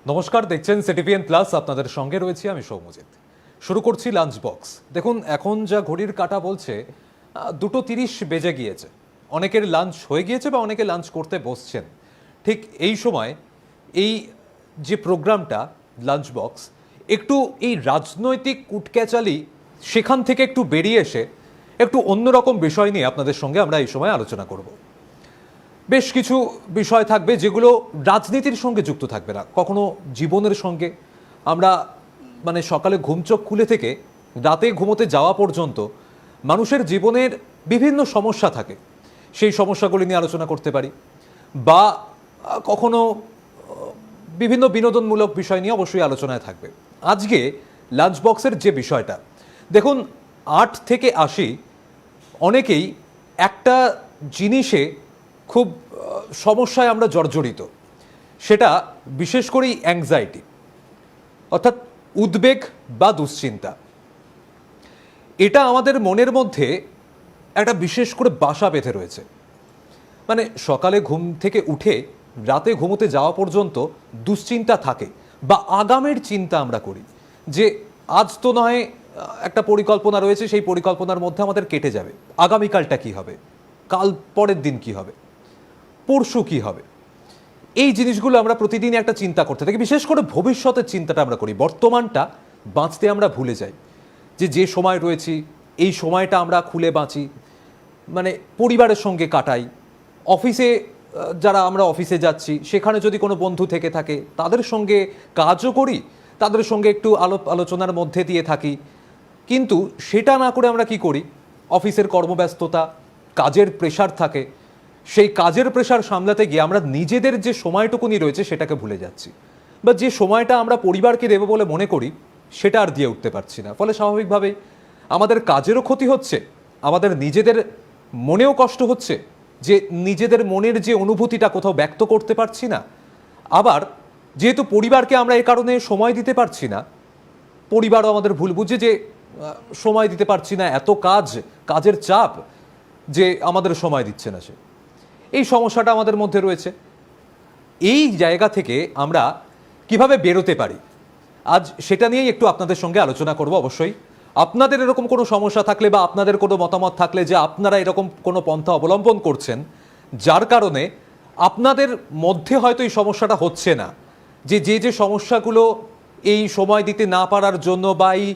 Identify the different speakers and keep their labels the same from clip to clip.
Speaker 1: নমস্কার, দেখছেন CTVN plus. আপনাদের সঙ্গে রয়েছি আমি সৌমজিৎ। শুরু করছি লাঞ্চ বক্স। দেখুন, এখন যা ঘড়ির কাঁটা বলছে 2:30 বেজে গিয়েছে। অনেকের লাঞ্চ হয়ে গিয়েছে বা অনেকে লাঞ্চ করতে বসছেন। ঠিক এই সময় এই যে প্রোগ্রামটা লাঞ্চ বক্স, একটু এই রাজনৈতিক কুটক্যাচালি সেখান থেকে একটু বেরিয়ে এসে একটু অন্যরকম বিষয় নিয়ে আপনাদের সঙ্গে আমরা এই সময় আলোচনা করব। বেশ কিছু বিষয় থাকবে যেগুলো রাজনীতির সঙ্গে যুক্ত থাকবে না, কখনো জীবনের সঙ্গে। আমরা সকালে ঘুমচোখ খুলে থেকে রাতে ঘুমোতে যাওয়া পর্যন্ত মানুষের জীবনের বিভিন্ন সমস্যা থাকে, সেই সমস্যাগুলি নিয়ে আলোচনা করতে পারি। বা কখনো বিভিন্ন বিনোদনমূলক বিষয় নিয়ে অবশ্যই আলোচনায় থাকবে। আজকে লাঞ্চ বক্সের যে বিষয়টা, দেখুন 8 থেকে 80 অনেকেই একটা জিনিসে খুব সমস্যায় আমরা জর্জরিত, সেটা বিশেষ করেই অ্যাংজাইটি, অর্থাৎ উদ্বেগ বা দুশ্চিন্তা। এটা আমাদের মনের মধ্যে একটা বিশেষ করে বাসা বেঁধে রয়েছে। সকালে ঘুম থেকে উঠে রাতে ঘুমোতে যাওয়া পর্যন্ত দুশ্চিন্তা থাকে বা আগামের চিন্তা আমরা করি যে আজ তো নয় একটা পরিকল্পনা রয়েছে, সেই পরিকল্পনার মধ্যে আমাদের কেটে যাবে, আগামীকালটা কি হবে, কাল পরের দিন কি হবে, পরশু কি হবে। এই জিনিসগুলো আমরা প্রতিদিন একটা চিন্তা করতে থাকি। বিশেষ করে ভবিষ্যতের চিন্তাটা আমরা করি, বর্তমানটা বাঁচতে আমরা ভুলে যাই। যে সময় রয়েছি এই সময়টা আমরা খুলে বাঁচি, পরিবারের সঙ্গে কাটাই। অফিসে যারা আমরা অফিসে যাচ্ছি সেখানে যদি কোনো বন্ধু থেকে থাকে তাদের সঙ্গে কাজও করি, তাদের সঙ্গে একটু আলোচনার মধ্যে দিয়ে থাকি। কিন্তু সেটা না করে আমরা কি করি, অফিসের কর্মব্যস্ততা, কাজের প্রেশার থাকে, সেই কাজের প্রেশার সামলাতে গিয়ে আমরা নিজেদের যে সময়টুকুনি রয়েছে সেটাকে ভুলে যাচ্ছি, বা যে সময়টা আমরা পরিবারকে দেবো বলে মনে করি সেটা আর দিয়ে উঠতে পারছি না। ফলে স্বাভাবিকভাবেই আমাদের কাজেরও ক্ষতি হচ্ছে, আমাদের নিজেদের মনেও কষ্ট হচ্ছে যে নিজেদের মনের যে অনুভূতিটা কোথাও ব্যক্ত করতে পারছি না। আবার যেহেতু পরিবারকে আমরা এই কারণে সময় দিতে পারছি না, পরিবারও আমাদের ভুল বুঝে যে সময় দিতে পারছি না, এত কাজের চাপ যে আমাদের সময় দিচ্ছে না সে। এই সমস্যাটা আমাদের মধ্যে রয়েছে। এই জায়গা থেকে আমরা কিভাবে বেরোতে পারি, আজ সেটা নিয়েই একটু আপনাদের সঙ্গে আলোচনা করব। অবশ্যই আপনাদের এরকম কোনো সমস্যা থাকলে বা আপনাদের কোনো মতামত থাকলে যে আপনারা এরকম কোনো পন্থা অবলম্বন করছেন যার কারণে আপনাদের মধ্যে হয়তো এই সমস্যাটা হচ্ছে না, যে সমস্যাগুলো এই সময় দিতে না পারার জন্য বা এই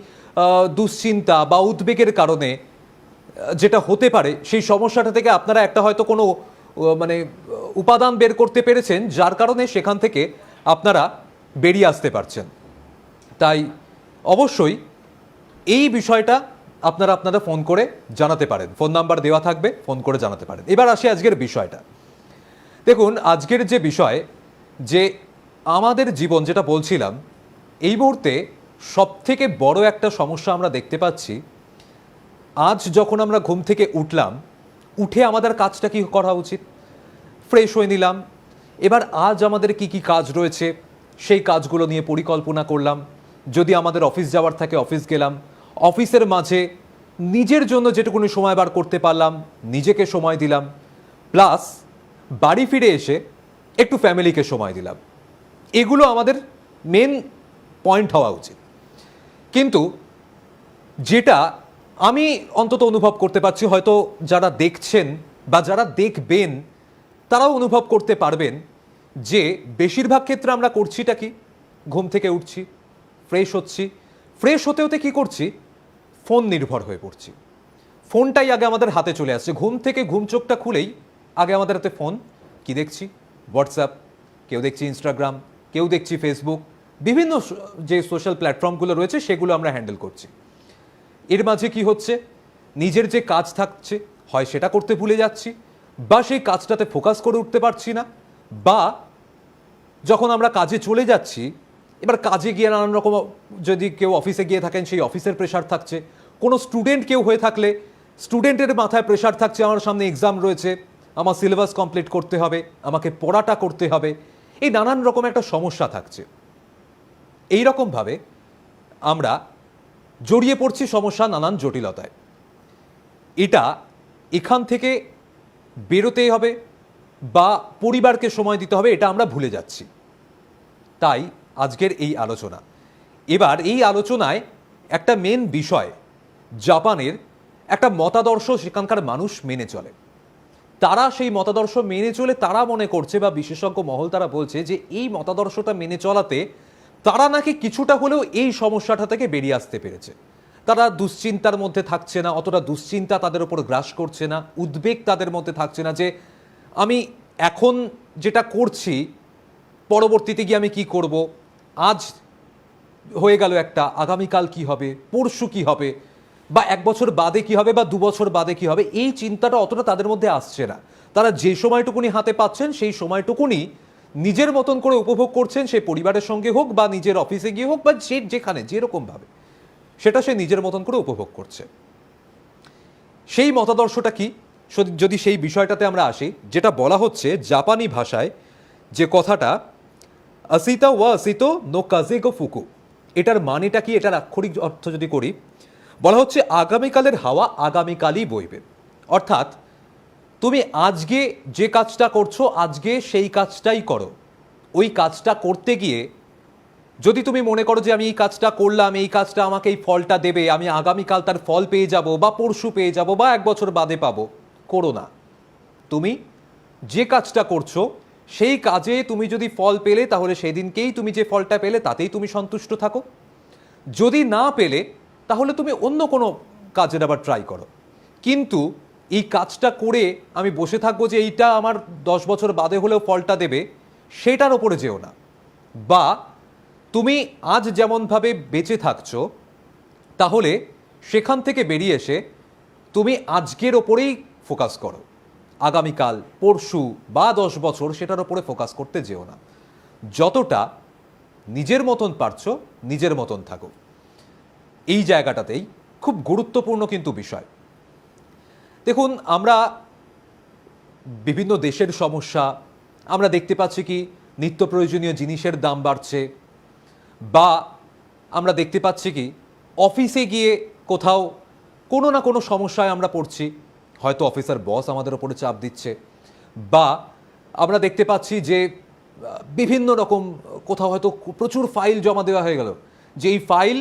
Speaker 1: দুশ্চিন্তা বা উদ্বেগের কারণে যেটা হতে পারে, সেই সমস্যাটা থেকে আপনারা একটা হয়তো কোনো উপাদান বের করতে পেরেছেন যার কারণে সেখান থেকে আপনারা বেরিয়ে আসতে পারছেন। তাই অবশ্যই এই বিষয়টা আপনারা ফোন করে জানাতে পারেন, ফোন নাম্বার দেওয়া থাকবে, ফোন করে জানাতে পারেন। এবার আসি আজকের বিষয়টা। দেখুন, আজকের যে বিষয়, যে আমাদের জীবন যেটা বলছিলাম, এই মুহূর্তে সবথেকে বড় একটা সমস্যা আমরা দেখতে পাচ্ছি। আজ যখন আমরা ঘুম থেকে উঠে আমাদের কাজটা কি করা উচিত, ফ্রেশ হয়ে নিলাম, এবার আজ আমাদের কি কি কাজ রয়েছে সেই কাজগুলো নিয়ে পরিকল্পনা করলাম। যদি আমাদের অফিস যাওয়ার থাকে অফিস গেলাম, অফিসের মাঝে নিজের জন্য যেটুকুনি সময় বার করতে পারলাম নিজেকে সময় দিলাম, প্লাস বাড়ি ফিরে এসে একটু ফ্যামিলিকে সময় দিলাম। এগুলো আমাদের মেন পয়েন্ট হওয়া উচিত। কিন্তু যেটা আমি অন্তত অনুভব করতে পারছি, হয়তো যারা দেখছেন বা যারা দেখবেন তারাও অনুভব করতে পারবেন যে বেশিরভাগ ক্ষেত্রে আমরা করছিটা কি, ঘুম থেকে উঠছি, ফ্রেশ হচ্ছি, ফ্রেশ হতে হতে কী করছি, ফোন নির্ভর হয়ে পড়ছি। ফোনটাই আগে আমাদের হাতে চলে আসছে। ঘুম থেকে ঘুম চোখটা খুলেই আগে আমাদের হাতে ফোন। কি দেখছি? হোয়াটসঅ্যাপ, কেউ দেখছি ইনস্টাগ্রাম, কেউ দেখছি ফেসবুক, বিভিন্ন যে সোশ্যাল প্ল্যাটফর্মগুলো রয়েছে সেগুলো আমরা হ্যান্ডেল করছি। এর মাঝে কি হচ্ছে, নিজের যে কাজ থাকছে হয় সেটা করতে ভুলে যাচ্ছি, বা সেই কাজটাতে ফোকাস করে উঠতে পারছি না, বা যখন আমরা কাজে চলে যাচ্ছি, এবার কাজে গিয়ে নানান রকম, যদি কেউ অফিসে গিয়ে থাকেন সেই অফিসের প্রেশার থাকছে, কোনো স্টুডেন্ট কেউ হয়ে থাকলে স্টুডেন্টের মাথায় প্রেশার থাকছে, আমার সামনে এক্সাম রয়েছে, আমার সিলেবাস কমপ্লিট করতে হবে, আমাকে পড়াটা করতে হবে, এই নানান রকম একটা সমস্যা থাকছে। এই রকমভাবে আমরা জড়িয়ে পড়ছি সমস্যা নানান জটিলতায়। এখান থেকে বেরোতেই হবে বা পরিবারকে সময় দিতে হবে, এটা আমরা ভুলে যাচ্ছি। তাই আজকের এই আলোচনা। এবার এই আলোচনায় একটা মেন বিষয়, জাপানের একটা মতাদর্শ সেখানকার মানুষ মেনে চলে। তারা সেই মতাদর্শ মেনে চলে, তারা মনে করছে বা বিশেষজ্ঞ মহল তারা বলছে যে এই মতাদর্শটা মেনে চলাতে তারা নাকি কিছুটা হলেও এই সমস্যাটা থেকে বেরিয়ে আসতে পেরেছে। তারা দুশ্চিন্তার মধ্যে থাকছে না, অতটা দুশ্চিন্তা তাদের উপর গ্রাস করছে না, উদ্বেগ তাদের মধ্যে থাকছে না যে আমি এখন যেটা করছি পরবর্তীতে গিয়ে আমি কি করব, আজ হয়ে গেল একটা, আগামীকাল কি হবে, পরশু কি হবে, বা 1 বছর বাদে কি হবে, বা 2 বছর বাদে কি হবে, এই চিন্তাটা অতটা তাদের মধ্যে আসছে না। তারা যে সময়টুকুনি হাতে পাচ্ছেন সেই সময়টুকুনি নিজের মতন করে উপভোগ করছেন, সে পরিবারের সঙ্গে হোক বা নিজের অফিসে গিয়ে হোক বা যে যেখানে যেরকমভাবে, সেটা সে নিজের মতন করে উপভোগ করছে। সেই মতাদর্শটা কি, যদি সেই বিষয়টাতে আমরা আসি, যেটা বলা হচ্ছে জাপানি ভাষায় যে কথাটা আসিতা ওয়া আসিতো নো কাজেগো ফুকু, এটার মানেটা কি, এটার আক্ষরিক অর্থ যদি করি, বলা হচ্ছে আগামীকালের হাওয়া আগামীকালই বইবে। অর্থাৎ তুমি আজকে যে কাজটা করছো আজকে সেই কাজটাই করো। ওই কাজটা করতে গিয়ে যদি তুমি মনে করো যে আমি এই কাজটা করলাম, এই কাজটা আমাকে এই ফলটা দেবে, আমি আগামীকাল তার ফল পেয়ে যাব বা পরশু পেয়ে যাব বা 1 বছর বাদে পাবো, করো না। তুমি যে কাজটা করছো সেই কাজে তুমি যদি ফল পেলে তাহলে সেদিনকেই তুমি যে ফলটা পেলে তাতেই তুমি সন্তুষ্ট থাকো। যদি না পেলে তাহলে তুমি অন্য কোনো কাজের আবার ট্রাই করো। কিন্তু এই কাজটা করে আমি বসে থাকবো যে এইটা আমার 10 বছর বাদে হলেও ফলটা দেবে, সেটার ওপরে যেও না। বা তুমি আজ যেমনভাবে বেঁচে থাকছো তাহলে সেখান থেকে বেরিয়ে এসে তুমি আজকের ওপরেই ফোকাস করো, আগামীকাল পরশু বা 10 বছর সেটার ওপরে ফোকাস করতে যেও না। যতটা নিজের মতন পারছো নিজের মতন থাকো। এই জায়গাটাতেই খুব গুরুত্বপূর্ণ কিন্তু বিষয়। দেখুন, আমরা বিভিন্ন দেশের সমস্যা আমরা দেখতে পাচ্ছি কি, নিত্য প্রয়োজনীয় জিনিসের দাম বাড়ছে, বা আমরা দেখতে পাচ্ছি কি অফিসে গিয়ে কোথাও কোনো না কোনো সমস্যায় আমরা পড়ছি, হয়তো অফিসার বস আমাদের ওপরে চাপ দিচ্ছে, বা আমরা দেখতে পাচ্ছি যে বিভিন্ন রকম কোথাও হয়তো প্রচুর ফাইল জমা দেওয়া হয়ে গেল, যে এই ফাইল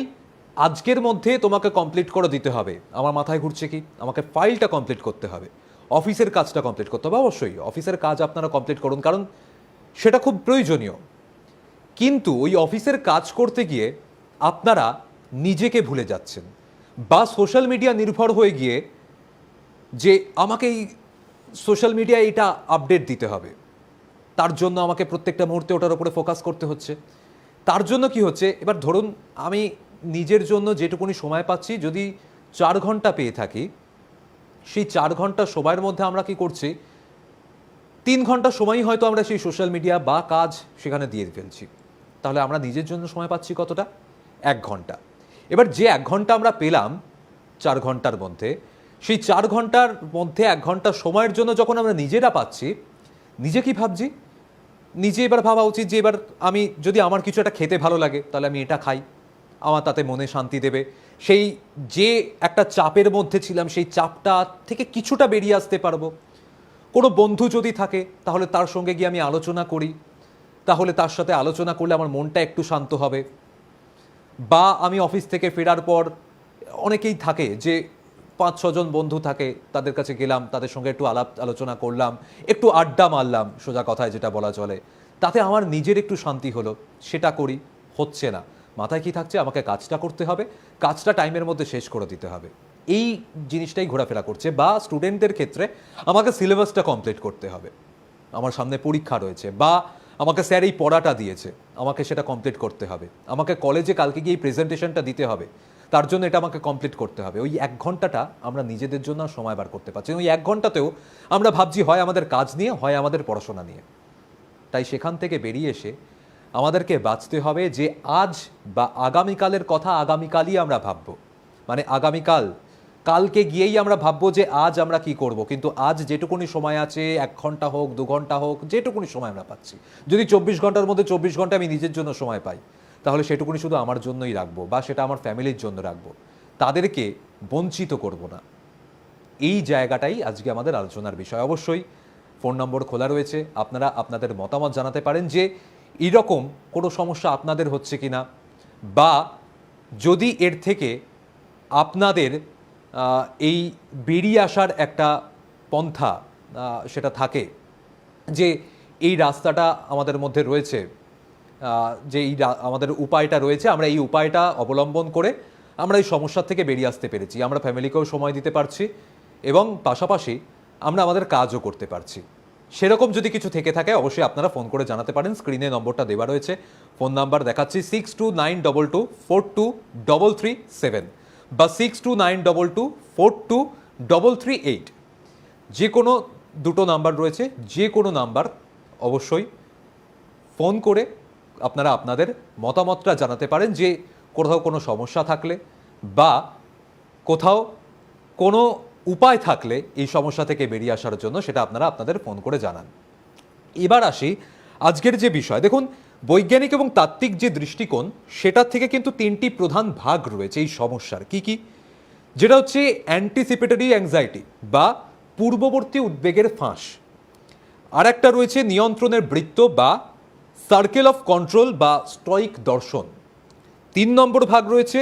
Speaker 1: আজকের মধ্যে তোমাকে কমপ্লিট করে দিতে হবে। আমার মাথায় ঘুরছে কি, আমাকে ফাইলটা কমপ্লিট করতে হবে, অফিসের কাজটা কমপ্লিট করতে হবে। অবশ্যই অফিসের কাজ আপনারা কমপ্লিট করুন, কারণ সেটা খুব প্রয়োজনীয়। কিন্তু ওই অফিসের কাজ করতে গিয়ে আপনারা নিজেকে ভুলে যাচ্ছেন, বা সোশ্যাল মিডিয়া নির্ভর হয়ে গিয়ে যে আমাকে এই সোশ্যাল মিডিয়ায় এটা আপডেট দিতে হবে, তার জন্য আমাকে প্রত্যেকটা মুহূর্তে ওটার উপরে ফোকাস করতে হচ্ছে। তার জন্য কি হচ্ছে, এবার ধরুন আমি নিজের জন্য যেটুকুনি সময় পাচ্ছি, যদি 4 ঘন্টা পেয়ে থাকি, সেই 4 ঘন্টা সময়ের মধ্যে আমরা কি করছি, 3 ঘন্টা সময়ই হয়তো আমরা সেই সোশ্যাল মিডিয়া বা কাজ সেখানে দিয়ে ফেলছি। তাহলে আমরা নিজের জন্য সময় পাচ্ছি কতটা? 1 ঘন্টা। এবার যে 1 ঘন্টা আমরা পেলাম 4 ঘন্টার মধ্যে, সেই 4 ঘন্টার মধ্যে 1 ঘন্টা সময়ের জন্য যখন আমরা নিজেরা পাচ্ছি, নিজে কি ভাবছি, নিজে এবার ভাবা উচিত যে এবার আমি যদি আমার কিছু একটা খেতে ভালো লাগে তাহলে আমি এটা খাই, আমার তাতে মনে শান্তি দেবে। সেই যে একটা চাপের মধ্যে ছিলাম সেই চাপটা থেকে কিছুটা বেরিয়ে আসতে পারবো। কোনো বন্ধু যদি থাকে তাহলে তার সঙ্গে গিয়ে আমি আলোচনা করি, তাহলে তার সাথে আলোচনা করলে আমার মনটা একটু শান্ত হবে। বা আমি অফিস থেকে ফেরার পর অনেকেই থাকে যে 5-6 জন বন্ধু থাকে, তাদের কাছে গেলাম, তাদের সঙ্গে একটু আলাপ আলোচনা করলাম, একটু আড্ডা মারলাম, সোজা কথায় যেটা বলা চলে, তাতে আমার নিজের একটু শান্তি হলো। সেটা করি, হচ্ছে না। মাথায় কি থাকছে, আমাকে কাজটা করতে হবে, কাজটা টাইমের মধ্যে শেষ করে দিতে হবে, এই জিনিসটাই ঘোরাফেরা করছে। বা স্টুডেন্টদের ক্ষেত্রে আমাকে সিলেবাসটা কমপ্লিট করতে হবে, আমার সামনে পরীক্ষা রয়েছে, বা আমাকে স্যার এই পড়াটা দিয়েছে, আমাকে সেটা কমপ্লিট করতে হবে, আমাকে কলেজে কালকে গিয়ে এই প্রেজেন্টেশনটা দিতে হবে, তার জন্য এটা আমাকে কমপ্লিট করতে হবে। ওই 1 ঘন্টাটা আমরা নিজেদের জন্য সময় বার করতে পারছি। ওই 1 ঘন্টাতেও আমরা ভাবছি হয় আমাদের কাজ নিয়ে, হয় আমাদের পড়াশোনা নিয়ে। তাই সেখান থেকে বেরিয়ে এসে আমাদেরকে বাঁচতে হবে যে আজ বা আগামীকালের কথা আগামীকালই আমরা ভাববো। মানে আগামীকাল, কালকে গিয়েই আমরা ভাববো যে আজ আমরা কি করব, কিন্তু আজ যেটুকুনি সময় আছে, 1 ঘন্টা হোক 2 ঘন্টা হোক, যেটুকুনি সময় আমরা পাচ্ছি, যদি 24 ঘন্টার মধ্যে 24 ঘন্টা আমি নিজের জন্য সময় পাই, তাহলে সেটুকুনি শুধু আমার জন্যই রাখবো, বা সেটা আমার ফ্যামিলির জন্য রাখবো, তাদেরকে বঞ্চিত করব না। এই জায়গাটাই আজকে আমাদের আলোচনার বিষয়। অবশ্যই ফোন নম্বর খোলা রয়েছে, আপনারা আপনাদের মতামত জানাতে পারেন যে এইরকম কোনো সমস্যা আপনাদের হচ্ছে কিনা, বা যদি এর থেকে আপনাদের এই বেরিয়ে আসার একটা পন্থা সেটা থাকে, যে এই রাস্তাটা আমাদের মধ্যে রয়েছে, যে এই আমাদের উপায়টা রয়েছে, আমরা এই উপায়টা অবলম্বন করে আমরা এই সমস্যার থেকে বেরিয়ে আসতে পেরেছি, আমরা ফ্যামিলিকেও সময় দিতে পারছি এবং পাশাপাশি আমরা আমাদের কাজও করতে পারছি, সেরকম যদি কিছু থেকে থাকে অবশ্যই আপনারা ফোন করে জানাতে পারেন। স্ক্রিনে নম্বরটা দেওয়া রয়েছে, ফোন নাম্বার দেখাচ্ছি 6292242337 বা 6292242338। যে কোনো দুটো নাম্বার রয়েছে, যে কোনো নাম্বার অবশ্যই ফোন করে আপনারা আপনাদের মতামতটা জানাতে পারেন, যে কোথাও কোনো সমস্যা থাকলে বা কোথাও কোনো উপায় থাকলে এই সমস্যা থেকে বেরিয়ে আসার জন্য, সেটা আপনারা আপনাদের ফোন করে জানান। এবার আসি আজকের যে বিষয়। দেখুন, বৈজ্ঞানিক এবং তাত্ত্বিক যে দৃষ্টিকোণ, সেটার থেকে কিন্তু তিনটি প্রধান ভাগ রয়েছে এই সমস্যার। কি কি? যেটা হচ্ছে অ্যান্টিসিপেটরি অ্যাংজাইটি বা পূর্ববর্তী উদ্বেগের ফাঁস, আর একটা রয়েছে নিয়ন্ত্রণের বৃত্ত বা সার্কেল অফ কন্ট্রোল বা স্টয়িক দর্শন। 3 নম্বর ভাগ রয়েছে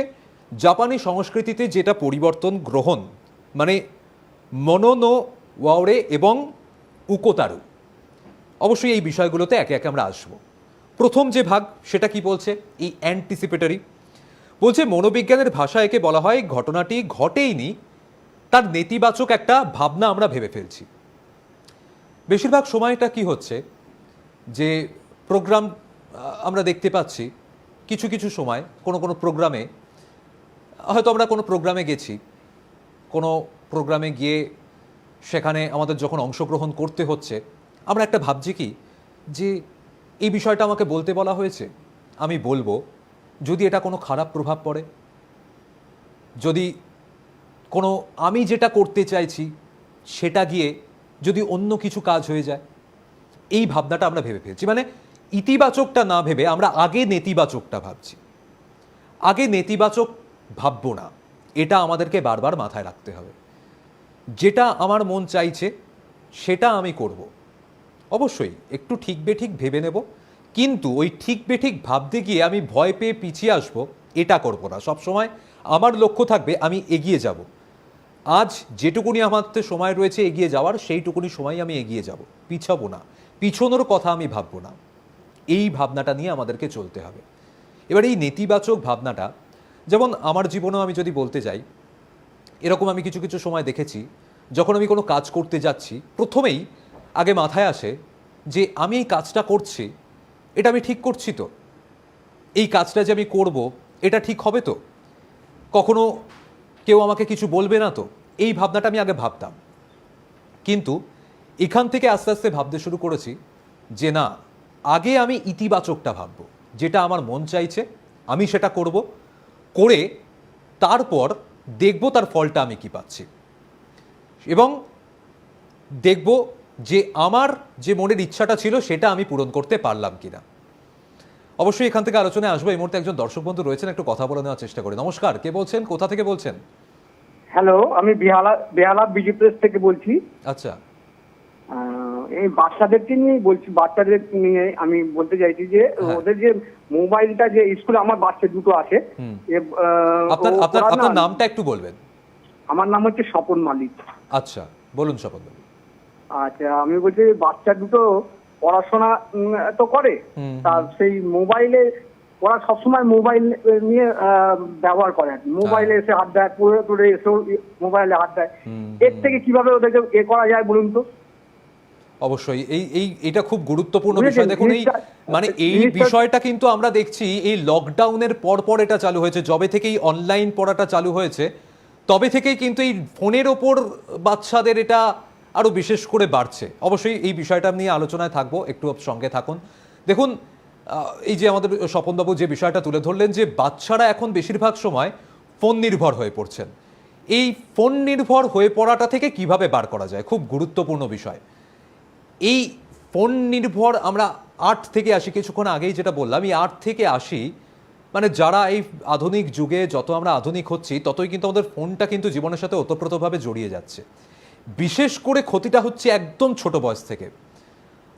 Speaker 1: জাপানি সংস্কৃতিতে যেটা পরিবর্তন গ্রহণ, মানে মনোনো ওয়াওরে এবং উকোতারু। অবশ্যই এই বিষয়গুলোতে একে একে আমরা আসবো। প্রথম যে ভাগ সেটা কি বলছে? এই অ্যান্টিসিপেটরি বলছে, মনোবিজ্ঞানের ভাষায় একে বলা হয় ঘটনাটি ঘটেইনি, তার নেতিবাচক একটা ভাবনা আমরা ভেবে ফেলছি। বেশিরভাগ সময়টা কি হচ্ছে, যে প্রোগ্রাম আমরা দেখতে পাচ্ছি, কিছু কিছু সময় কোনো কোনো প্রোগ্রামে, হয়তো আমরা কোনো প্রোগ্রামে গেছি, কোনো প্রোগ্রামে গিয়ে সেখানে আমাদের যখন অংশগ্রহণ করতে হচ্ছে, আমরা একটা ভাবছি কি, যে এই বিষয়টা আমাকে বলতে বলা হয়েছে, আমি বলবো, যদি এটা কোনো খারাপ প্রভাব পড়ে, যদি কোনো আমি যেটা করতে চাইছি সেটা গিয়ে যদি অন্য কিছু কাজ হয়ে যায়, এই ভাবনাটা আমরা ভেবে ফেলছি। মানে ইতিবাচকটা না ভেবে আমরা আগে নেতিবাচকটা ভাবছি। আগে নেতিবাচক ভাববো না, এটা আমাদেরকে বারবার মাথায় রাখতে হবে। যেটা আমার মন চাইছে সেটা আমি করব, অবশ্যই একটু ঠিক বেঠিক ভেবে নেব, কিন্তু ওই ঠিক বেঠিক ভাবতে গিয়ে আমি ভয় পেয়ে পিছিয়ে আসব, এটা করব না। সবসময় আমার লক্ষ্য থাকবে আমি এগিয়ে যাব। আজ যেটুকুনি আমার হাতে সময় রয়েছে এগিয়ে যাওয়ার, সেইটুকুনি সময় আমি এগিয়ে যাব, পিছাবো না, পিছনোর কথা আমি ভাববো না। এই ভাবনাটা নিয়ে আমাদেরকে চলতে হবে। এবার এই নেতিবাচক ভাবনাটা, যেমন আমার জীবনেও আমি যদি বলতে যাই, এরকম আমি কিছু কিছু সময় দেখেছি, যখন আমি কোনো কাজ করতে যাচ্ছি, প্রথমেই আগে মাথায় আসে যে আমি এই কাজটা করছি, এটা আমি ঠিক করছি তো, এই কাজটা যে আমি করব এটা ঠিক হবে তো, কখনো কেউ আমাকে কিছু বলবে না তো, এই ভাবনাটা আমি আগে ভাবতাম। কিন্তু এখান থেকে আস্তে আস্তে ভাবতে শুরু করেছি যে না, আগে আমি ইতিবাচকটা ভাববো, যেটা আমার মন চাইছে আমি সেটা করব, করে তারপর দেখব তার ফলটা আমি কি পাচ্ছি, এবং দেখব যে আমার যে মনের ইচ্ছাটা ছিল সেটা আমি পূরণ করতে পারলাম কিনা। অবশ্যই এখান থেকে আলোচনায় আসবো। এই মুহূর্তে একজন দর্শক বন্ধু রয়েছেন, একটু কথা বলে নেওয়ার চেষ্টা করি। নমস্কার, কে বলছেন, কোথা থেকে বলছেন?
Speaker 2: হ্যালো, আমি বেহালা বিজি প্রেস থেকে বলছি।
Speaker 1: আচ্ছা,
Speaker 2: এই বাচ্চাদেরকে নিয়ে বলছি, বাচ্চাদের নিয়ে আমি বলতে চাইছি যে ওদের যে মোবাইলটা, যে স্কুলে আমার বাচ্চা দুটো আছে,
Speaker 1: আপনার নামটা একটু বলবেন?
Speaker 2: আমার নাম হচ্ছে স্বপন মালিক।
Speaker 1: আচ্ছা, বলুন স্বপন বাবু।
Speaker 2: আচ্ছা, আমি বলছি বাচ্চা দুটো পড়াশোনা তো করে, তার সেই মোবাইলে ওরা সবসময় মোবাইল নিয়ে ব্যবহার করে, মোবাইলে এসে হাত দেয়, পড়ে এসেও মোবাইলে হাত দেয়। এর থেকে কিভাবে ওদেরকে করা যায় বলুন তো?
Speaker 1: অবশ্যই এইটা খুব গুরুত্বপূর্ণ বিষয়। দেখুন, এই বিষয়টা কিন্তু আমরা দেখছি এই লকডাউনের পর এটা চালু হয়েছে, যবে থেকেই অনলাইন পড়াটা চালু হয়েছে তবে থেকেই কিন্তু এই ফোনের ওপর বাচ্চাদের এটা আরো বিশেষ করে বাড়ছে। অবশ্যই এই বিষয়টা নিয়ে আলোচনায় থাকবো, একটু সঙ্গে থাকুন। দেখুন, এই যে আমাদের স্বপনবাবু যে বিষয়টা তুলে ধরলেন, যে বাচ্চারা এখন বেশিরভাগ সময় ফোন নির্ভর হয়ে পড়ছেন, এই ফোন নির্ভর হয়ে পড়াটা থেকে কিভাবে বার করা যায়, খুব গুরুত্বপূর্ণ বিষয়। এই ফোন নির্ভর আমরা আর্ট থেকে আসি, কিছুক্ষণ আগেই যেটা বললাম, এই আর্ট থেকে আসি, মানে যারা এই আধুনিক যুগে যত আমরা আধুনিক হচ্ছি ততই কিন্তু আমাদের ফোনটা কিন্তু জীবনের সাথে ওতপ্রোতভাবে জড়িয়ে যাচ্ছে। বিশেষ করে ক্ষতিটা হচ্ছে একদম ছোট বয়স থেকে।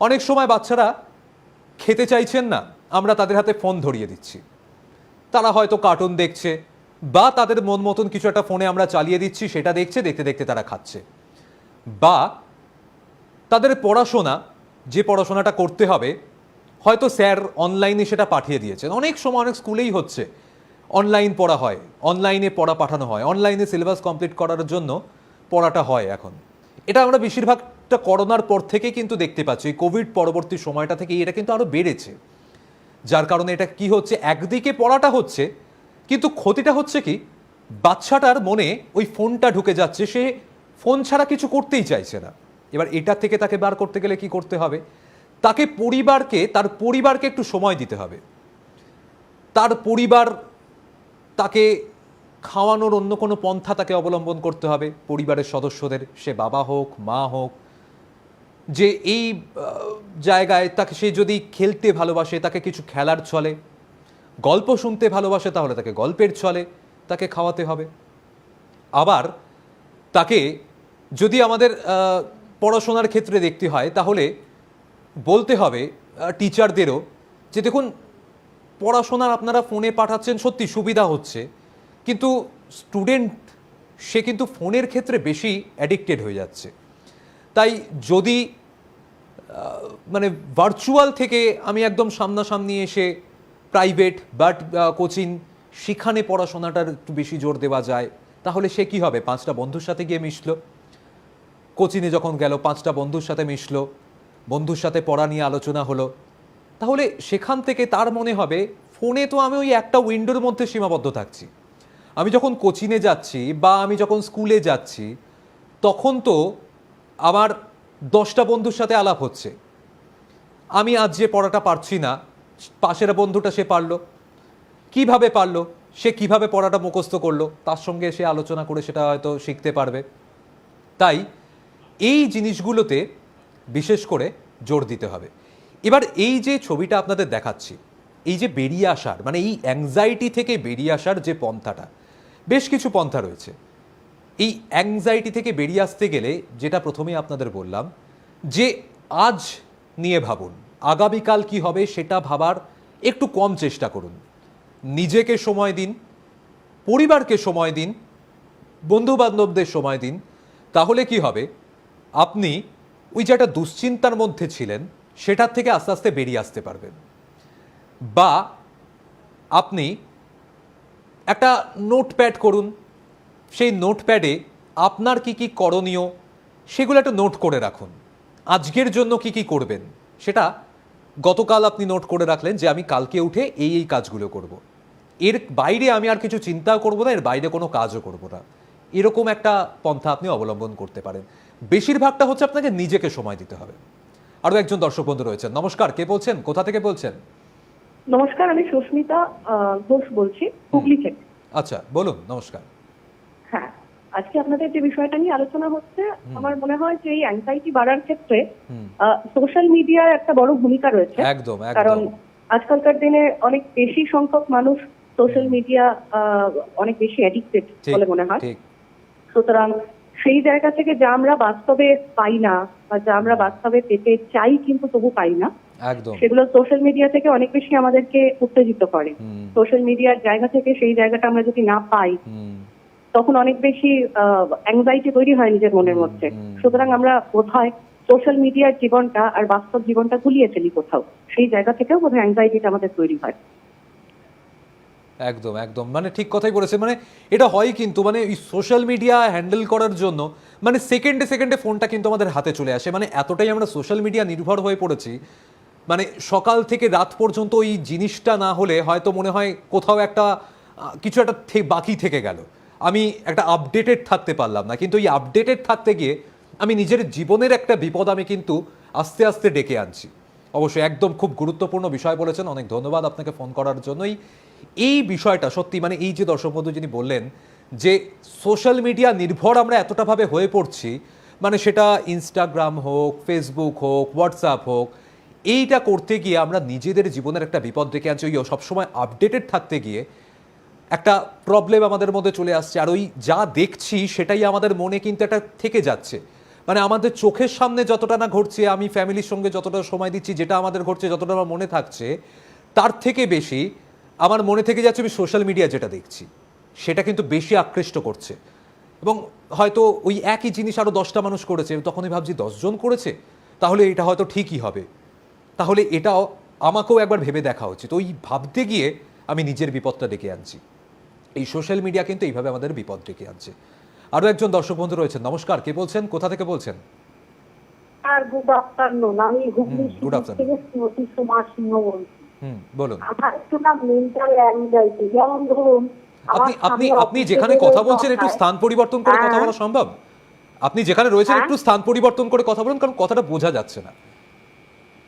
Speaker 1: অনেক সময় বাচ্চারা খেতে চাইছেন না, আমরা তাদের হাতে ফোন ধরিয়ে দিচ্ছি। তারা হয়তো কার্টুন দেখছে বা তাদের মন মতন কিছু একটা ফোনে আমরা চালিয়ে দিচ্ছি, সেটা দেখছে, দেখতে দেখতে তারা খাচ্ছে। বা তাদের পড়াশোনা, যে পড়াশোনাটা করতে হবে, হয়তো স্যার অনলাইনে সেটা পাঠিয়ে দিয়েছেন। অনেক সময় অনেক স্কুলেই হচ্ছে অনলাইন পড়া হয়, অনলাইনে পড়া পাঠানো হয়, অনলাইনে সিলেবাস কমপ্লিট করার জন্য পড়াটা হয়। এখন এটা আমরা বেশিরভাগটা করোনার পর থেকে কিন্তু দেখতে পাচ্ছি, কোভিড পরবর্তী সময়টা থেকে এটা কিন্তু আরও বেড়েছে। যার কারণে এটা কি হচ্ছে, একদিকে পড়াটা হচ্ছে, কিন্তু ক্ষতিটা হচ্ছে কি, বাচ্চাটার মনে ওই ফোনটা ঢুকে যাচ্ছে, সে ফোন ছাড়া কিছু করতেই চাইছে না। এবার এটা থেকে তাকে বার করতে গেলে কি করতে হবে, তাকে তার পরিবারকে একটু সময় দিতে হবে। তার পরিবার, তাকে খাওয়ানোর অন্য কোনো পন্থা তাকে অবলম্বন করতে হবে পরিবারের সদস্যদের, সে বাবা হোক, মা হোক, যে এই জায়গায় তাকে, সে যদি খেলতে ভালোবাসে তাকে কিছু খেলার ছলে, গল্প শুনতে ভালোবাসে তাহলে তাকে গল্পের ছলে তাকে খাওয়াতে হবে। আবার তাকে যদি আমাদের পড়াশোনার ক্ষেত্রে দেখতে হয়, তাহলে বলতে হবে টিচারদেরও যে দেখুন, পড়াশোনার আপনারা ফোনে পাঠাচ্ছেন, সত্যি সুবিধা হচ্ছে, কিন্তু স্টুডেন্ট সে কিন্তু ফোনের ক্ষেত্রে বেশি অ্যাডিক্টেড হয়ে যাচ্ছে। তাই যদি মানে ভার্চুয়াল থেকে আমি একদম সামনাসামনি এসে প্রাইভেট বাট কোচিং, সেখানে পড়াশোনাটার একটু বেশি জোর দেওয়া যায়, তাহলে সে কি হবে, 5টা বন্ধুর সাথে গিয়ে মিশলো, কোচিংয়ে যখন গেল 5টা বন্ধুর সাথে মিশলো, বন্ধুর সাথে পড়া নিয়ে আলোচনা হলো, তাহলে সেখান থেকে তার মনে হবে ফোনে তো আমি ওই একটা উইন্ডোর মধ্যে সীমাবদ্ধ থাকছি। আমি যখন কোচিংয়ে যাচ্ছি বা আমি যখন স্কুলে যাচ্ছি, তখন তো আমার 10টা বন্ধুর সাথে আলাপ হচ্ছে। আমি আজ যে পড়াটা পারছি না, পাশের বন্ধুটা সে পারলো, কিভাবে পারলো, সে কিভাবে পড়াটা মুখস্থ করলো, তার সঙ্গে সে আলোচনা করে সেটা হয়তো শিখতে পারবে। তাই এই জিনিসগুলোতে বিশেষ করে জোর দিতে হবে। এবার এই যে ছবিটা আপনাদের দেখাচ্ছি, এই যে বেরিয়ে আসার, মানে এই অ্যাংজাইটি থেকে বেরিয়ে আসার যে পন্থাটা, বেশ কিছু পন্থা রয়েছে। এই অ্যাংজাইটি থেকে বেরিয়ে আসতে গেলে যেটা প্রথমেই আপনাদের বললাম, যে আজ নিয়ে ভাবুন, আগামীকাল কি হবে সেটা ভাবার একটু কম চেষ্টা করুন। নিজেকে সময় দিন, পরিবারকে সময় দিন, বন্ধু বান্ধবদের সময় দিন। তাহলে কি হবে, আপনি ওই যে একটা দুশ্চিন্তার মধ্যে ছিলেন সেটার থেকে আস্তে আস্তে বেরিয়ে আসতে পারবেন। বা আপনি একটা নোটপ্যাড করুন, সেই নোটপ্যাডে আপনার কি কি করণীয় সেগুলো একটা নোট করে রাখুন। আজকের জন্য কি কি করবেন সেটা গতকাল আপনি নোট করে রাখলেন, যে আমি কালকে উঠে এই এই কাজগুলো করব, এর বাইরে আমি আর কিছু চিন্তাও করব না, এর বাইরে কোনো কাজও করব না। এরকম একটা পন্থা আপনি অবলম্বন করতে পারেন। বেশিরভাগটা হচ্ছে আপনাকে নিজেকে সময় দিতে হবে। আরও একজন দর্শক বন্ধু রয়েছেন। নমস্কার, কে বলছেন, কোথা থেকে বলছেন?
Speaker 3: নমস্কার, আমি সুস্মিতা ঘোষ বলছি, হুগলি থেকে।
Speaker 1: আচ্ছা, বলুন। নমস্কার।
Speaker 3: হ্যাঁ, আজকে আপনাদের যে বিষয়টা নিয়ে আলোচনা হচ্ছে, আমার মনে হয় যে এই অ্যাংজাইটি বাড়ার ক্ষেত্রে সোশ্যাল মিডিয়ার একটা বড় ভূমিকা রয়েছে।
Speaker 1: একদম,
Speaker 3: কারণ
Speaker 1: একদম।
Speaker 3: আজকালকার দিনে অনেক বেশি সংখ্যক মানুষ সোশ্যাল মিডিয়া অনেক বেশি অ্যাডিক্টেড বলে মনে হয়।
Speaker 1: ঠিক।
Speaker 3: সুতরাং সেই জায়গা থেকে যা আমরা বাস্তবে পাই না, বা যা আমরা বাস্তবে পেতে চাই কিন্তু তবু পাই না,
Speaker 1: একদম।
Speaker 3: সেগুলো সোশ্যাল মিডিয়া থেকে অনেক বেশি আমাদেরকে উত্তেজিত করে। সোশ্যাল মিডিয়ার জায়গা থেকে সেই জায়গাটা আমরা যদি না পাই, তখন অনেক বেশি অ্যাংজাইটি তৈরি হয় নিজের মনের মধ্যে। সুতরাং আমরা বোধহয় সোশ্যাল মিডিয়ার জীবনটা আর বাস্তব জীবনটা গুলিয়ে ফেলি কোথাও, সেই জায়গা থেকেও বোধহয় অ্যাংজাইটিটা আমাদের তৈরি হয়।
Speaker 1: একদম, একদম, মানে ঠিক কথাই বলেছে। মানে এটা হয় কিন্তু, মানে এই সোশ্যাল মিডিয়া হ্যান্ডেল করার জন্য মানে সেকেন্ডে সেকেন্ডে ফোনটা কিন্তু আমাদের হাতে চলে আসে। মানে এতটাই আমরা সোশ্যাল মিডিয়া নির্ভর হয়ে পড়েছি, মানে সকাল থেকে রাত পর্যন্ত ওই জিনিসটা না হলে হয়তো মনে হয় কোথাও একটা কিছু একটা বাকি থেকে গেল, আমি একটা আপডেটেড থাকতে পারলাম না। কিন্তু এই আপডেটেড থাকতে গিয়ে আমি নিজের জীবনের একটা বিপদ আমি কিন্তু আস্তে আস্তে ডেকে আনছি। অবশ্যই একদম খুব গুরুত্বপূর্ণ বিষয় বলেছেন, অনেক ধন্যবাদ আপনাকে ফোন করার জন্যই। এই বিষয়টা সত্যি, মানে এই যে দর্শক বন্ধু যিনি বললেন যে সোশ্যাল মিডিয়া নির্ভর আমরা এতটাভাবে হয়ে পড়ছি, মানে সেটা ইনস্টাগ্রাম হোক, ফেসবুক হোক, হোয়াটসঅ্যাপ হোক, এইটা করতে গিয়ে আমরা নিজেদের জীবনের একটা বিপদ ডেকে আনছি। ওই সবসময় আপডেটেড থাকতে গিয়ে একটা প্রবলেম আমাদের মধ্যে চলে আসছে। আর ওই যা দেখছি সেটাই আমাদের মনে কিন্তু একটা থেকে যাচ্ছে, মানে আমাদের চোখের সামনে যতটা না ঘটছে, আমি ফ্যামিলির সঙ্গে যতটা সময় দিচ্ছি, যেটা আমাদের ঘটছে যতটা আমার মনে থাকছে, তার থেকে বেশি আমার মনে থেকে যাচ্ছে আমি সোশ্যাল মিডিয়া যেটা দেখছি সেটা কিন্তু বেশি আকৃষ্ট করছে। এবং হয়তো ওই একই জিনিস আরও 10টা মানুষ করেছে, তখনই ভাবছি 10 জন করেছে, তাহলে এটা হয়তো ঠিকই হবে, তাহলে এটাও আমাকেও একবার ভেবে দেখা উচিত। ওই ভাবতে গিয়ে আমি নিজের বিপদটা ডেকে আনছি। এই সোশ্যাল মিডিয়া কিন্তু এইভাবে আমাদের বিপদ ডেকে আনছে। আরও একজন দর্শক বন্ধু রয়েছেন। নমস্কার, কে বলছেন, কোথা থেকে বলছেন?
Speaker 4: আর গুড আফটারনুন, আমি হুগলি
Speaker 1: good afternoon.
Speaker 4: থেকে শ্রীমতী সুমা সিংহ বলছি।
Speaker 1: বলুন।
Speaker 4: আমার একটু না মেন্টাল অ্যাংজাইটি, যেমন ধরুন
Speaker 1: আপনি যেখানে কথা বলছেন একটু স্থান পরিবর্তন করে কথা বলা সম্ভব? আপনি যেখানে রয়েছেন একটু স্থান পরিবর্তন করে কথা বলুন, কারণ কথাটা বোঝা যাচ্ছে না।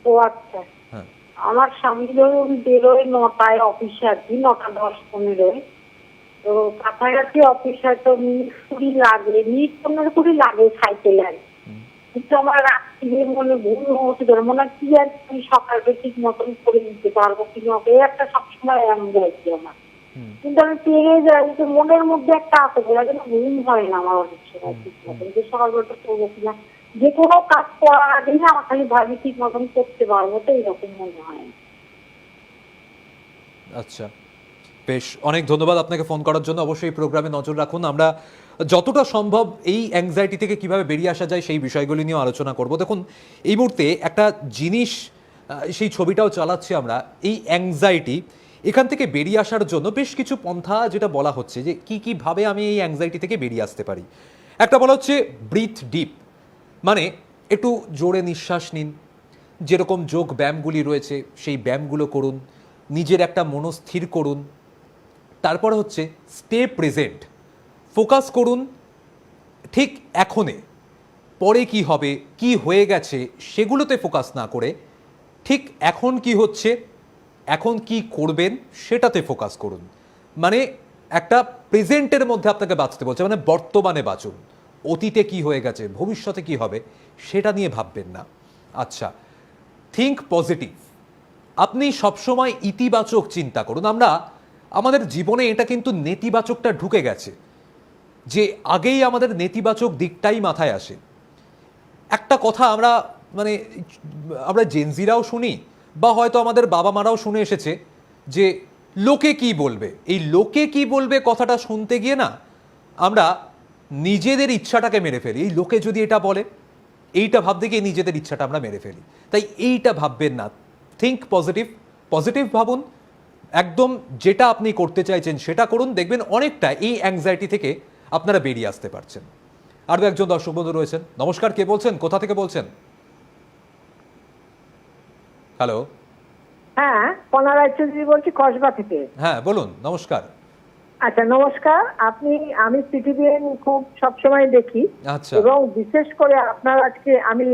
Speaker 4: ও আচ্ছা,
Speaker 1: হ্যাঁ।
Speaker 4: আমার স্বামী ধরুন বেরোয় 9টায় অফিসে, আর কি 9টা 10-15, তো কাছাকাছি অফিসে তো মিনিট 20 লাগে, মিনিট 15-20 লাগে সাইকেল আর কি। কিন্তু আমার রাত্রির মনে ভুল হচ্ছে, মনে হয় কি আর কি সকালে ঠিক মতন করে দিতে পারবো কিনা, এই একটা সবসময় অ্যাংজাইটি আমার। কিন্তু আমি পেরে যাই, কিন্তু মনের মধ্যে একটা আছে, বোঝা যেন ঘুম হয় না আমার অনেক সময় ঠিক মতন, যে সকালবেলাটা করবো কিনা, যে কোনো কাজ করার আগেই না আমার খালি ভাবি ঠিক মতন করতে পারবো, তো এইরকম মনে হয়।
Speaker 1: আচ্ছা, বেশ, অনেক ধন্যবাদ আপনাকে ফোন করার জন্য। অবশ্যই এই প্রোগ্রামে নজর রাখুন। আমরা যতটা সম্ভব এই অ্যাংজাইটি থেকে কিভাবে বেরিয়ে আসা যায় সেই বিষয়গুলি নিয়ে আলোচনা করব। দেখুন, এই মুহূর্তে একটা জিনিস, সেই ছবিটাও চালাচ্ছি আমরা, এই অ্যাংজাইটি, এখান থেকে বেরিয়ে আসার জন্য বেশ কিছু পন্থা যেটা বলা হচ্ছে যে কীভাবে আমি এই অ্যাংজাইটি থেকে বেরিয়ে আসতে পারি। একটা বলা হচ্ছে ব্রিথ ডিপ, মানে একটু জোরে নিঃশ্বাস নিন, যেরকম যোগ ব্যায়ামগুলি রয়েছে সেই ব্যায়ামগুলো করুন, নিজের একটা মনস্থির করুন। তারপর হচ্ছে স্টে প্রেজেন্ট, ফোকাস করুন ঠিক এখনে, পরে কি হবে, কি হয়ে গেছে সেগুলোতে ফোকাস না করে ঠিক এখন কি হচ্ছে, এখন কি করবেন সেটাতে ফোকাস করুন। মানে একটা প্রেজেন্টের মধ্যে আপনাকে বাঁচতে বলছে, মানে বর্তমানে বাঁচুন। অতীতে কি হয়ে গেছে, ভবিষ্যতে কি হবে সেটা নিয়ে ভাববেন না। আচ্ছা, থিঙ্ক পজিটিভ, আপনি সবসময় ইতিবাচক চিন্তা করুন। আমরা আমাদের জীবনে এটা কিন্তু নেতিবাচকটা ঢুকে গেছে, যে আগেই আমাদের নেতিবাচক দিকটাই মাথায় আসে। একটা কথা আমরা জেনজিরাও শুনি, বা হয়তো আমাদের বাবা মারাও শুনে এসেছে, যে লোকে কি বলবে। এই লোকে কি বলবে কথাটা শুনতে গিয়ে না আমরা নিজেদের ইচ্ছাটাকে মেরে ফেলি। এই লোকে যদি এটা বলে, এইটা ভাবতে গিয়ে নিজেদের ইচ্ছাটা আমরা মেরে ফেলি। তাই এইটা ভাববেন না, থিঙ্ক পজিটিভ, পজিটিভ ভাবুন, একদম যেটা আপনি করতে চাইছেন সেটা করুন, দেখবেন অনেকটা এই অ্যাংজাইটি থেকে আপনারা বেরিয়ে আসতে পারছেন। আরও একজন দর্শক বন্ধু রয়েছেন। নমস্কার, কে বলছেন, কোথা থেকে বলছেন? হ্যালো।
Speaker 4: হ্যাঁ, কণা রায়চৌধুরী বলছি, কসবা থেকে।
Speaker 1: হ্যাঁ বলুন, নমস্কার।
Speaker 4: আচ্ছা, নমস্কার। আমি সিটিভিএন খুব সবসময় দেখি,
Speaker 1: আচ্ছা।
Speaker 4: এবং বিশেষ করে আপনার আজকে, আমি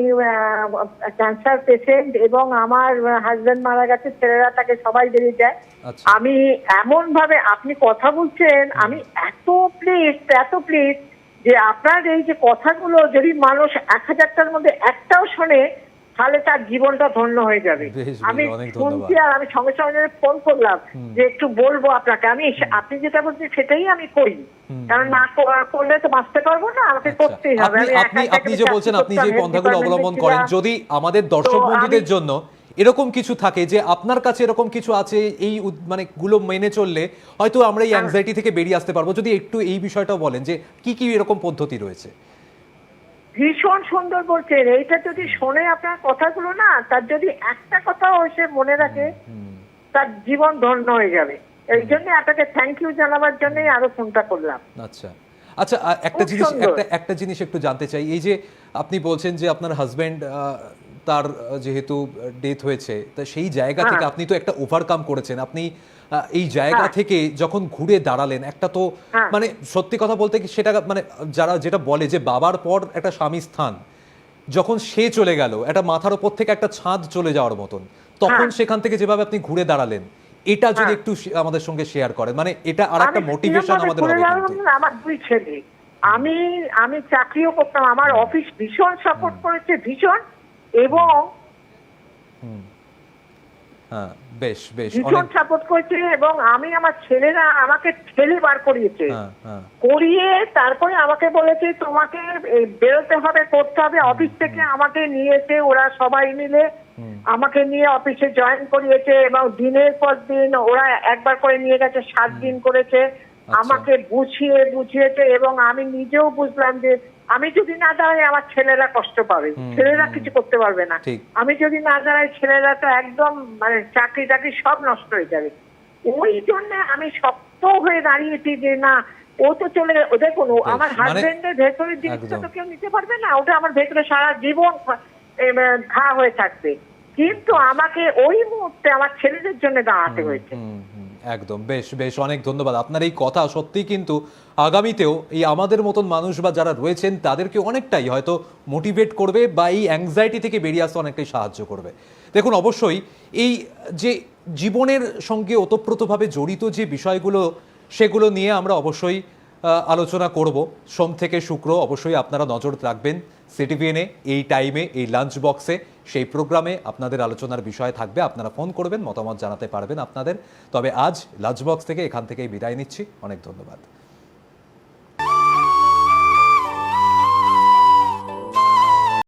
Speaker 4: ক্যান্সার পেশেন্ট, এবং আমার হাজবেন্ড মারা গেছে, ছেলেরা তাকে সবাই বেরিয়ে যায়।
Speaker 1: আচ্ছা।
Speaker 4: আমি এমন ভাবে আপনি কথা বলছেন, আমি এত প্লিজ যে আপনার এই যে কথাগুলো যদি মানুষ 1000টার মধ্যে একটাও শোনে, তাহলে তার জীবনটা ধন্য হয়ে যাবে। আমি শুনছি, আর আমি সঙ্গে সঙ্গে ফোন করলাম যে একটু বলবো আপনাকে। আপনি যেটা বলছেন সেটাই আমি করি, কারণ না করলে তো বাঁচতে পারবো না, আমাকে করতেই হবে।
Speaker 1: আপনি যে বলছেন, আপনি যে পন্থাগুলো অবলম্বন করেন, যদি আমাদের দর্শক বন্ধুদের জন্য এরকম কিছু থাকে যে আপনার কাছে এরকম কিছু আছে, এই গুলো মেনে চললে হয়তো আমরা এই অ্যাংজাইটি থেকে বেরিয়ে আসতে পারবো, যদি একটু এই বিষয়টাও বলেন যে কি এরকম পদ্ধতি রয়েছে।
Speaker 4: ভীষণ সুন্দর বলছেন। এইটা যদি শোনে আপনার কথাগুলো, না তার যদি একটা কথাও সে মনে রাখে, তার জীবন ধন্য হয়ে যাবে। এই জন্য আপনাকে থ্যাংক ইউ জানাবার জন্যই আরো ফোনটা করলাম।
Speaker 1: আচ্ছা, একটা জিনিস একটু জানতে চাই। এই যে আপনি বলছেন যে আপনার হাজবেন্ড, তার যেহেতু ডেথ হয়েছে, তা সেই জায়গা থেকে আপনি তো একটা ওভারকাম করেছেন। আপনি এই জায়গা থেকে যখন ঘুরে দাঁড়ালেন, একটা তো সত্যি কথা বলতে কি, সেটা যারা যেটা বলে যে বাবার পর একটা স্বামী স্থান, যখন সে চলে গেল, একটা মাথার উপর থেকে একটা ছাদ চলে যাওয়ার মতন, তখন সেখান থেকে যেভাবে আপনি ঘুরে দাঁড়ালেন, এটা যদি একটু আমাদের সঙ্গে শেয়ার করেন, এটা আর একটা মোটিভেশন আমাদের হবে।
Speaker 4: আমার 2 ছেলে, আমি চাকরিও করতাম, আমার অফিস ভীষণ সাপোর্ট করেছে, ভীষণ। এবং
Speaker 1: হ্যাঁ, বেশ বেশ
Speaker 5: ভীষণ
Speaker 1: অনেক।
Speaker 5: সাপোর্ট করেছে এবং আমি আমার ছেলেরা আমাকে ঠেলে বার করিয়েছে,
Speaker 1: হ্যাঁ হ্যাঁ
Speaker 5: করিয়ে তারপরে আমাকে বলেছে তোমাকে বেরোতে হবে, করতে হবে। অফিস থেকে আমাকে নিয়েছে ওরা সবাই মিলে, আমাকে নিয়ে অফিসে জয়েন করিয়েছে এবং দিনের পর দিন ওরা একবার করে নিয়ে গেছে, 7 দিন করেছে। আমাকে বুঝিয়েছে এবং আমি নিজেও বুঝলাম যে আমি যদি না দাঁড়াই আমার ছেলেরা কষ্ট পাবে, ছেলেরা কিছু করতে পারবে না।
Speaker 1: ঠিক।
Speaker 5: আমি যদি না দাঁড়াই ছেলেরা তো একদম মানে চাকরি টাকরি সব নষ্ট হয়ে যাবে। ওই জন্য আমি শক্ত হয়ে দাঁড়িয়েছি যে না, ও তো চলে দেখুন আমার
Speaker 1: মানে
Speaker 5: হাজবেন্ডের ভেতরের জিনিসটা
Speaker 1: একদম।
Speaker 5: তো কেউ নিতে পারবে না, ওটা আমার ভেতরে সারা জীবন ঘা হয়ে থাকবে। কিন্তু আমাকে ওই মুহূর্তে আমার ছেলেদের জন্য দাঁড়াতে হয়েছে।
Speaker 1: একদম, বেশ বেশ অনেক ধন্যবাদ। আপনার এই কথা সত্যি কিন্তু আগামীতেও এই আমাদের মতন মানুষ বা যারা রয়েছেন তাদেরকে অনেকটাই হয়তো মোটিভেট করবে বা এই অ্যাংজাইটি থেকে বেরিয়ে আসতে অনেকটাই সাহায্য করবে। দেখুন, অবশ্যই এই যে জীবনের সঙ্গে ওতপ্রোতভাবে জড়িত যে বিষয়গুলো, সেগুলো নিয়ে আমরা অবশ্যই আলোচনা করব সোম থেকে শুক্র। অবশ্যই আপনারা নজর রাখবেন সিটিভিএনে এই টাইমে, এই লাঞ্চ বক্সে, সেই প্রোগ্রামে আপনাদের আলোচনার বিষয় থাকবে। আপনারা ফোন করবেন, মতামত জানাতে পারবেন আপনাদের। তবে আজ লাঞ্চ বক্স থেকে এখান থেকেই বিদায় নিচ্ছি। অনেক ধন্যবাদ।